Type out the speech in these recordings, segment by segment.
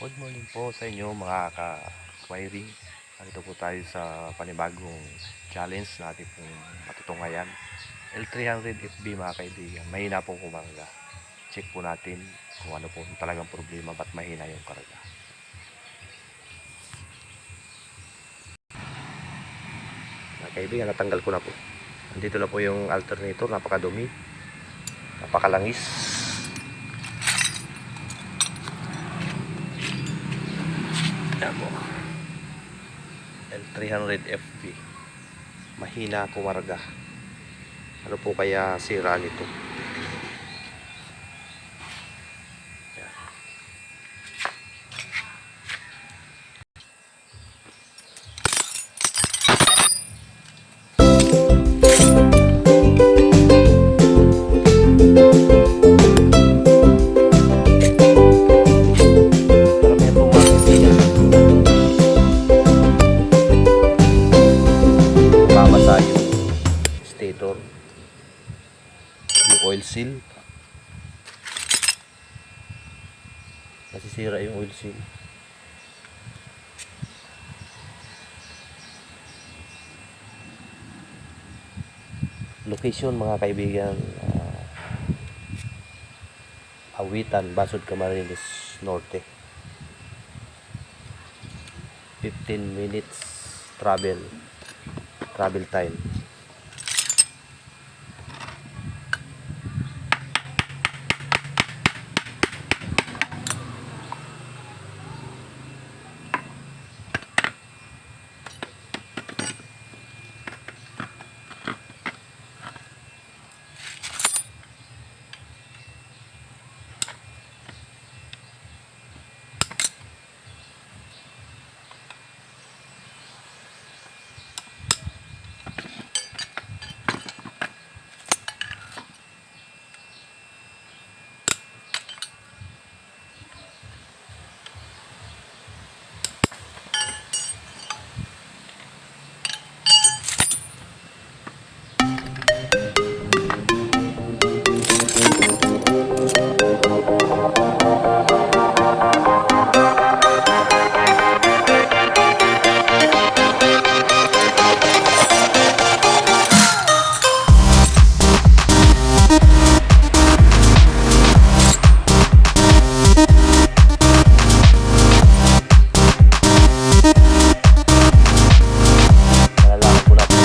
Good morning po sa inyo mga ka-wiring. Nandito po tayo sa panibagong challenge na ating pong matutungayan. L300FB mga kaibigan. Mahina pong kumarga. Check po natin kung ano po talagang problema, ba't mahina yung karga. Mga kaibigan, natanggal ko na po. Nandito na po yung alternator. Napakadumi. Napakalangis. Yan po. L300FB. Mahina kumarga. Ano po kaya sira nito? Yan. Karamihan po mga kaibigan, babasa yung stator, yung oil seal, nasisira yung oil seal. Location mga kaibigan, Awitan, Basod, Camarines Norte. 15 minutes travel time. Malalaman po natin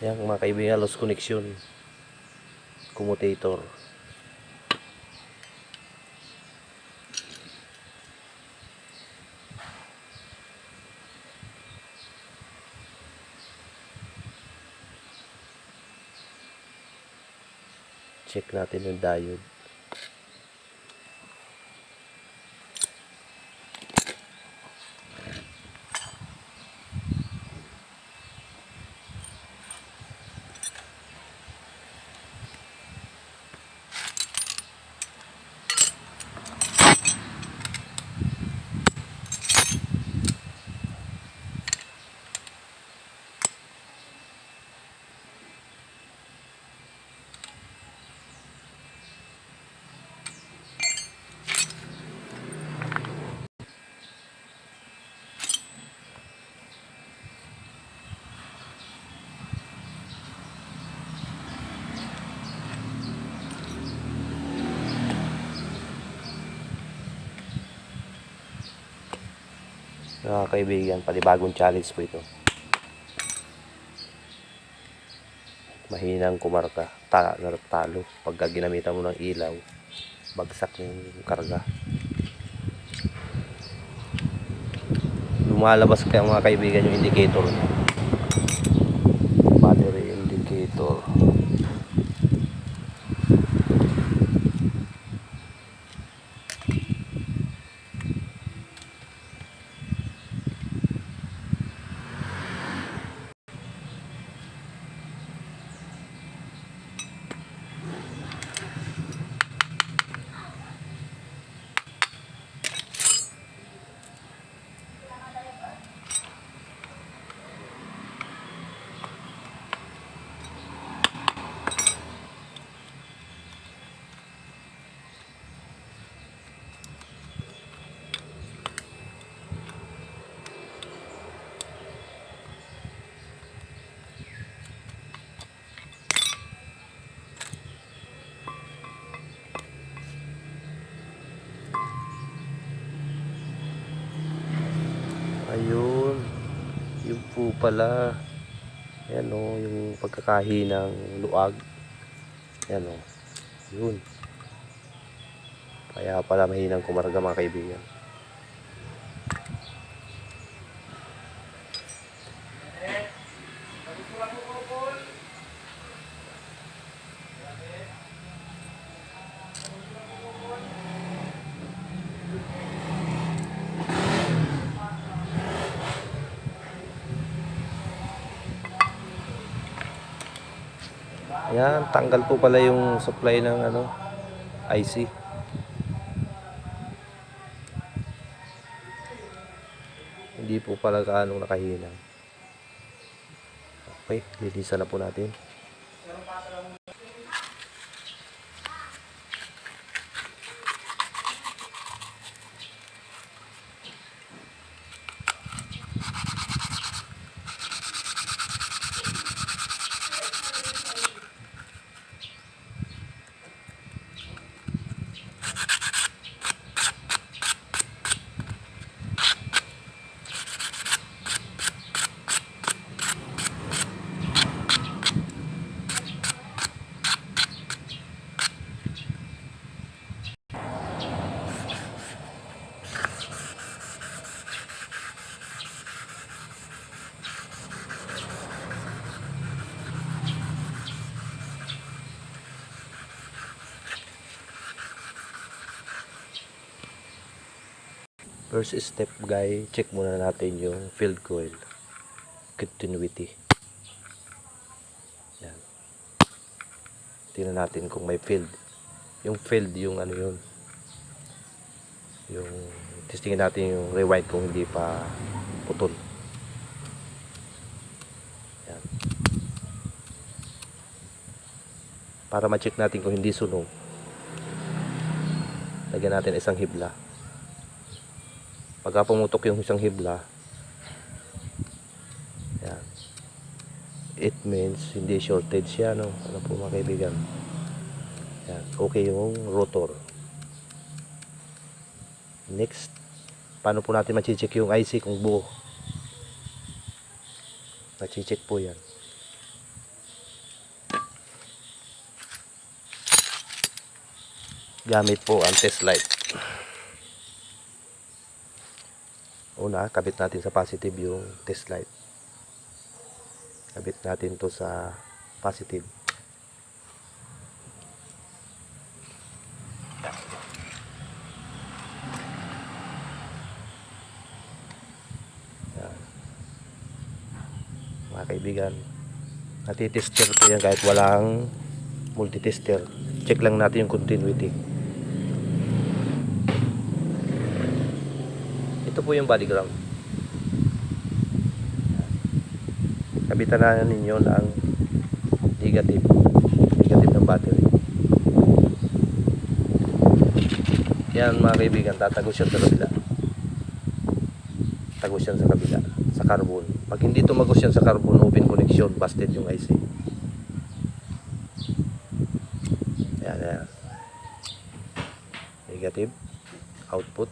yan mga kaibigan, lost connection, commutator. Check natin yung diode. Mga kaibigan, panibagong challenge po ito. Mahinang kumarga, talo. Pagka ginamitan mo ng ilaw, bagsak yung karga. Lumalabas kaya mga kaibigan yung indicator niya. Battery indicator. Ayun, yun po pala. Ayan o, yung pagkakahinang luag. Ayan o, yun. Kaya pala mahinang kumarga mga kaibigan. Ayan, tanggal po pala yung supply ng IC. Hindi po pala kaanong nakahinang. Okay, linisan na po natin. First step guys, check muna natin yung field coil continuity. Yan. Tingnan natin kung may field. Yung field, yung ano yun. Yung testingin natin yung rewind kung hindi pa putol. Yan. Para ma-check natin kung hindi sunog, lagyan natin isang hibla. Pagka pumutok yung isang hibla, yan, it means hindi shortage siya, no? Ano po mga kaibigan, yan, okay yung rotor. Next, paano po natin ma-check yung IC kung buo? Ma-check po yan. Gamit po ang test light. Una, kabit natin sa positive yung test light. Kabit natin to sa positive. Yan. Mga kaibigan, natitester ko yan kahit walang multitester. Check lang natin yung continuity. Ito po yung body ground. Kabitan na ninyo ng negative ng battery. Yan mga kaibigan, tatagos yan sa kabila. Tagos yan sa kabila, sa carbon. Pag hindi tumagos yan sa carbon, open connection, busted yung IC. Yan. Negative output.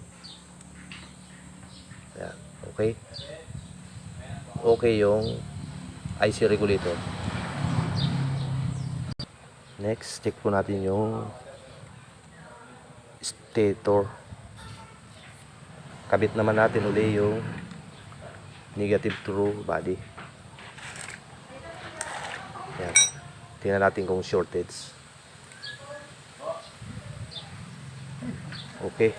Yan, Okay? Okay yung IC regulator. Next, check po natin yung stator. Kabit naman natin uli yung negative true body. Yan. Tingnan natin kung shortage. Okay.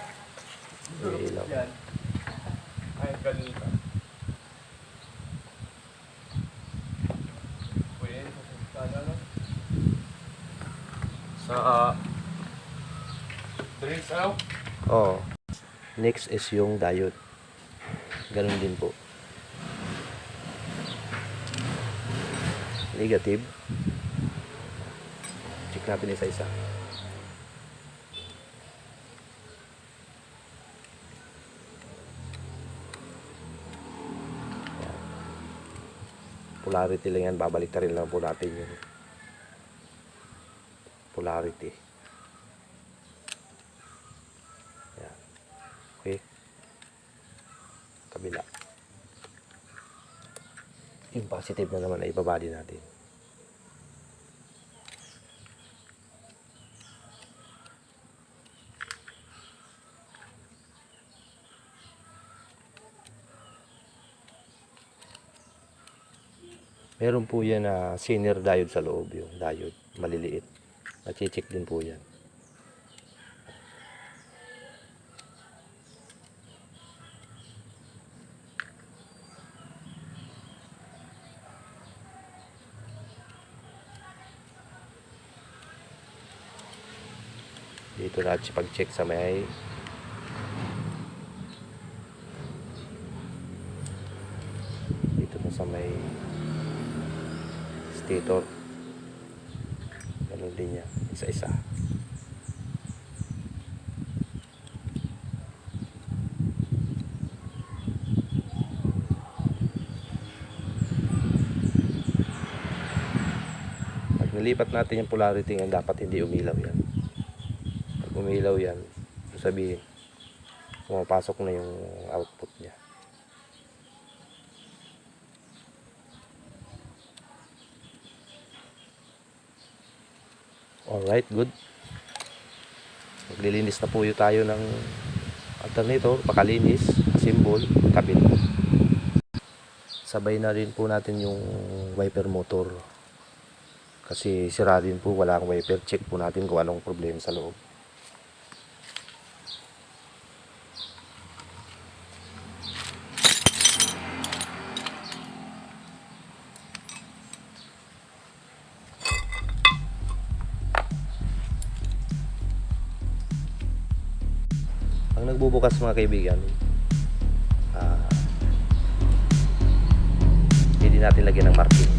May ilaw. Ay, kanina. Pwede sa no? Sa drinks ano? Oh. Next is yung diode. Ganun din po. Negative. Check natin isa-isa. Polarity lang yan. Babalik na rin lang po natin yung polarity. Yan. Okay. Kabila. Yung positive na naman ay ibabali natin. Meron po yan na senior diode sa loob, yung diode maliliit. Nache-check din po yan. Dito na pag-check sa may dito na sa may stator. Ganun din yan. Isa-isa. Pag nilipat natin yung polarity yan, dapat hindi umilaw yan. Pag umilaw yan, sabihin, pumapasok na yung output niya. Alright, good. Maglilinis na po tayo ng alternator, pakalinis, symbol, kabit. Sabay na rin po natin yung wiper motor. Kasi sira din po, wala akong wiper. Check po natin kung anong problema sa loob. Ang nagbubukas mga kaibigan, hindi natin lagyan ng marking.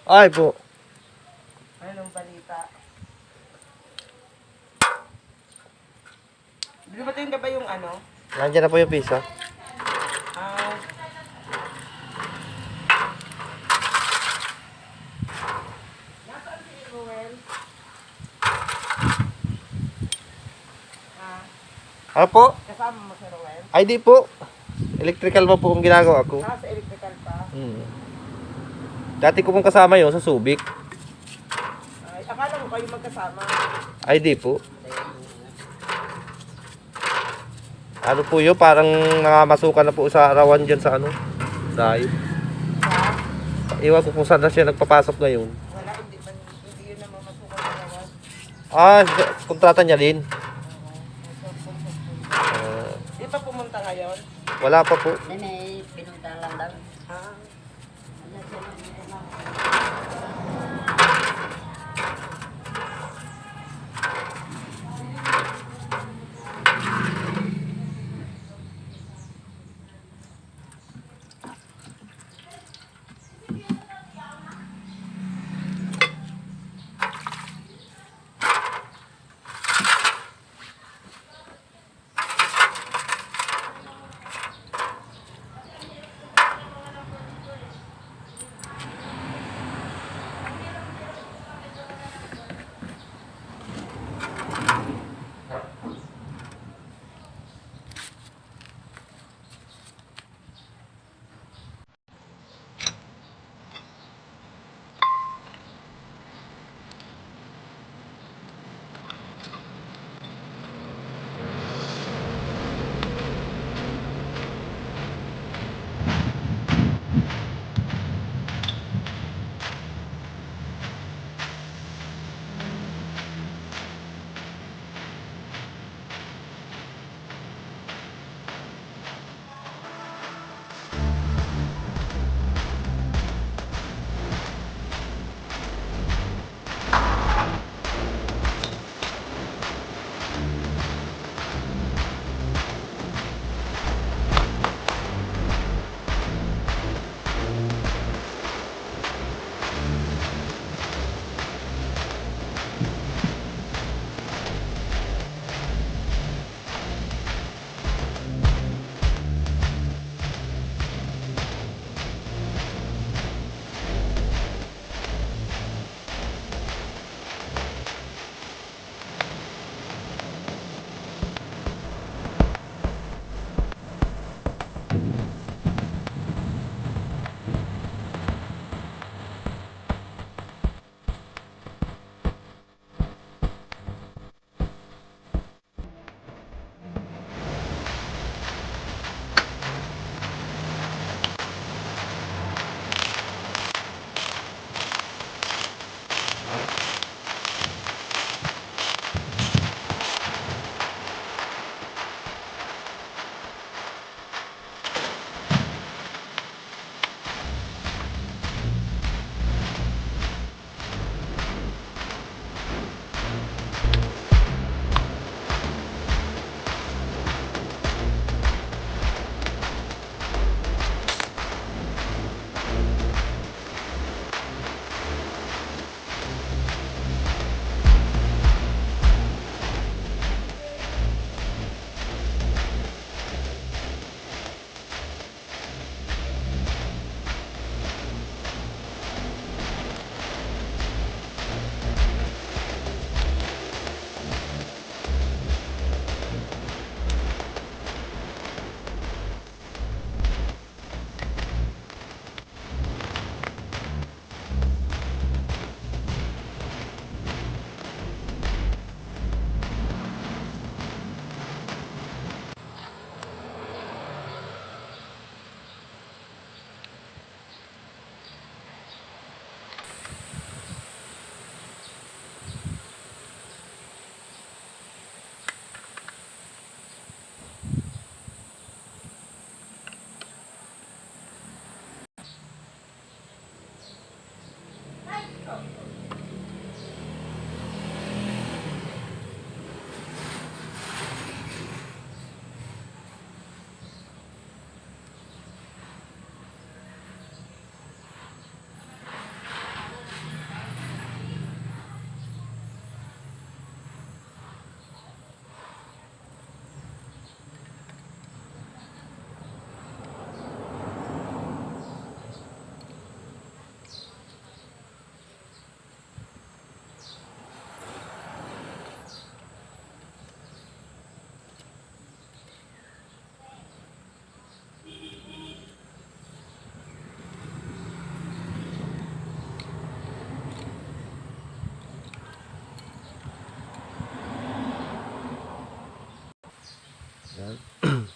Ay po. Anong balita? Dumating na ba yung ano? Nandiyan na po yung pizza. Ah, nasaan si Ruel? Ah, Ano po? kasama mo si Ruel? Ay di po. Electrical pa po ang ginagawa ko. Ah, sa electrical pa. Dati ko pong kasama yon sa Subic. Ay, akala ko kayo magkasama. Ay di po. Ano po yun? Parang nangamasukan na po sa arawan dyan sa ano? Dahil. Ha? Iwan ko kung saan na siya nagpapasok ngayon. Wala, hindi yun naman masukan na naman. Ah, kontrata niya din. Di pa pumunta ngayon? Wala pa po. May pinuntahan lang daw. Ah,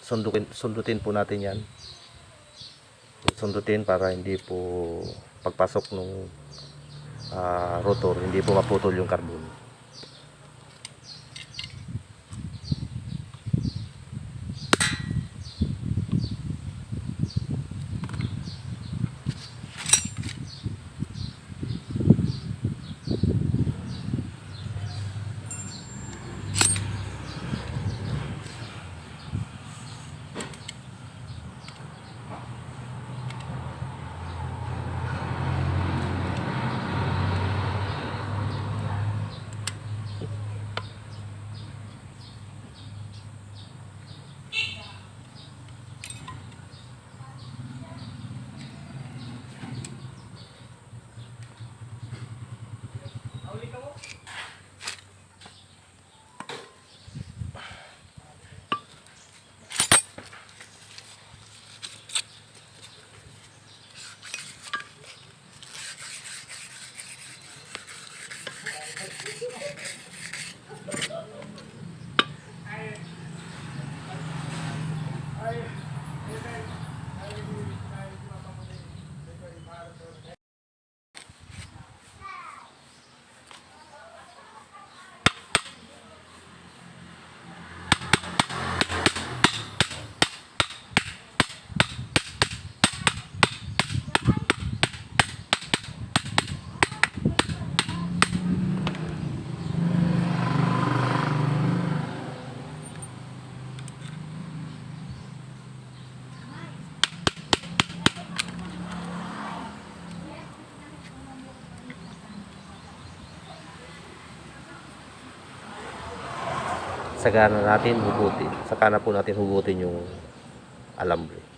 sundutin po natin yan. Sundutin para hindi po pagpasok nung rotor, hindi po maputol yung carbon. Saka na po natin hugutin yung alambre.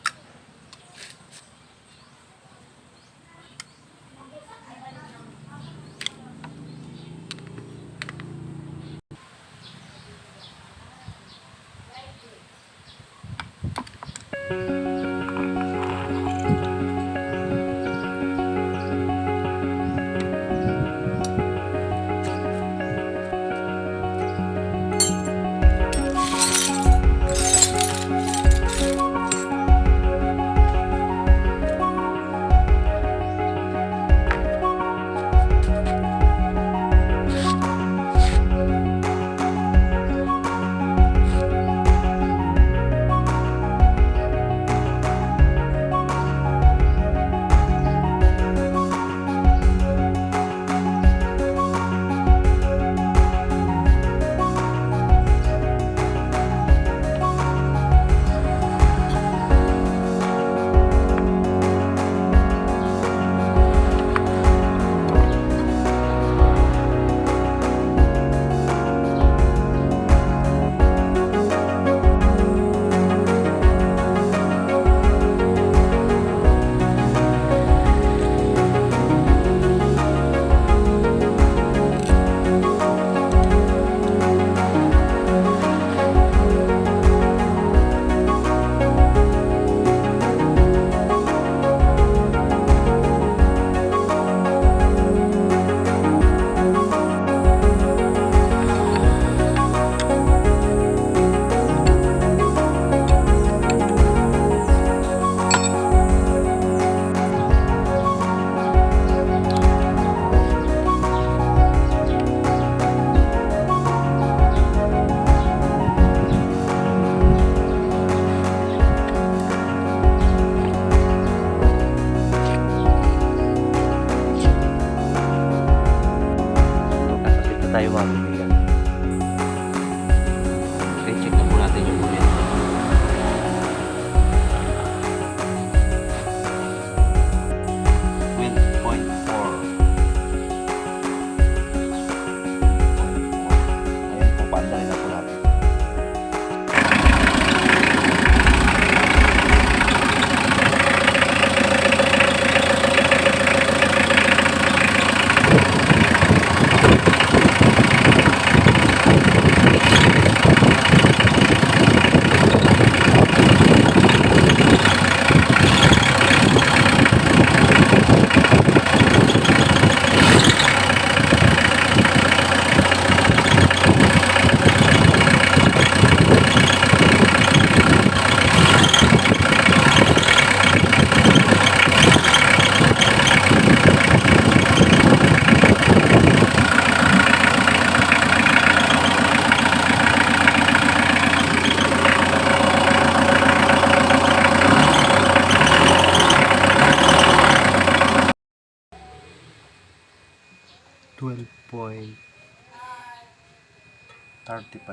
1.35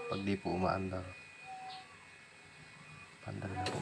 pag di po umaandar. Pandar na po.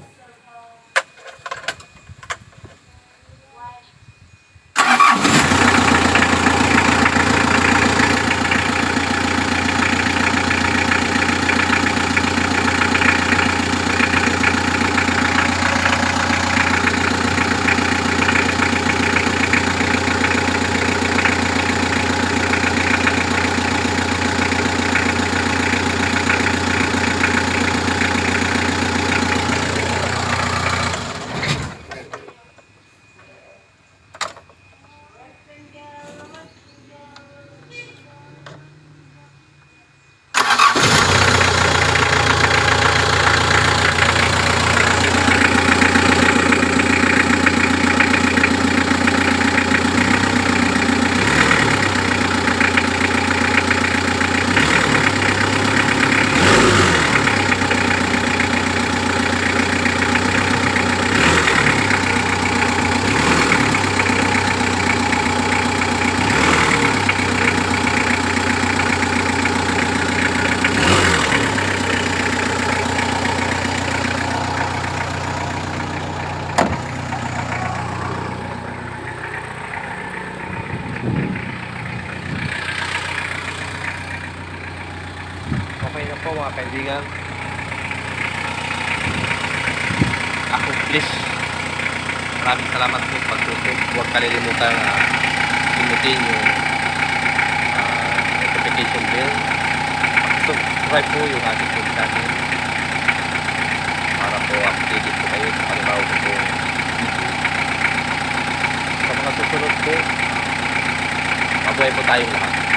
Okay na po mga kaibigan. Ako please. Maraming salamat po pagtutok. Huwag kalilimutan na pinutin yung notification bell. Subscribe po yung ating po channel para po updated po kayo sa panibago po video. Sa mga susunod po, mabuhay po tayong lahat.